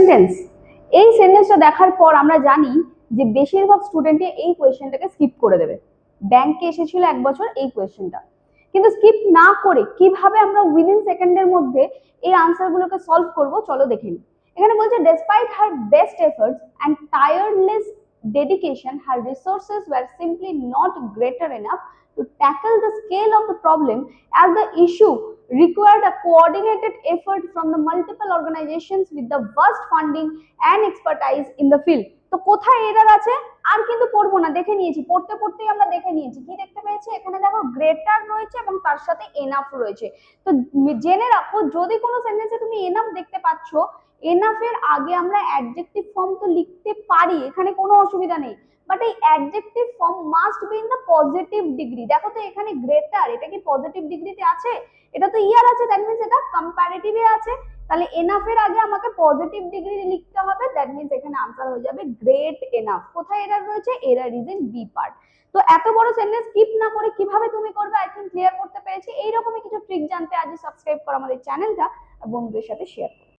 Sentence. এই সেন্টেন্সটা দেখার পর আমরা জানি যে বেশিরভাগ স্টুডেন্টই এই কোয়েশ্চেনটাকে স্কিপ করে দেবে। ব্যাংকে এসেছিল 1 বছর এই কোয়েশ্চেনটা, কিন্তু স্কিপ না করে কিভাবে আমরা উইদিন সেকেন্ডের মধ্যে এই আনসারগুলোকে সলভ করব চলো দেখে নিই। এখানে বলছে despite her best efforts and tireless dedication, her resources were simply not greater enough to tackle the scale of the problem, as the issue required a coordinated effort from the multiple organizations with the vast funding and expertise in the field. তো কোথায় error আছে আর কিন্তু পড়বো না, দেখে নিয়েছি, পড়তে পড়তেই আমরা দেখে নিয়েছি। কি দেখতে পেয়েছি এখানে দেখো, গ্রেটার রয়েছে এবং তার সাথে এনাফ রয়েছে। তো জেনে রাখো যদি কোনো সেন্টেন্সে তুমি এনাফ দেখতে পাচ্ছ, এনাফ এর আগে আমরা অ্যাডজেক্টিভ ফর্ম তো লিখতে পারি, এখানে কোনো অসুবিধা নেই, বাট এই adjective form must be in the positive degree. দেখো তো এখানে গ্রেটার, এটা কি পজিটিভ ডিগ্রিতে আছে? এটা তো ইয়ার আছে, দ্যাট মিন্স এটা কম্পারেটিভে আছে। তাহলে এনাফ এর আগে আমাকে পজিটিভ ডিগ্রি লিখতে হবে, দ্যাট মিন্স এখানে আনসার হয়ে যাবে গ্রেট এনাফ। কোথায় এরর রয়েছে? Error is in B part. তো এত বড় সেন্টেন্স স্কিপ না করে কিভাবে তুমি করবে, আই থিঙ্ক ক্লিয়ার করতে পেরেছি। এইরকমই কিছু ট্রিক জানতে আজ সাবস্ক্রাইব করো আমাদের চ্যানেলটা আর বন্ধুদের সাথে শেয়ার করো।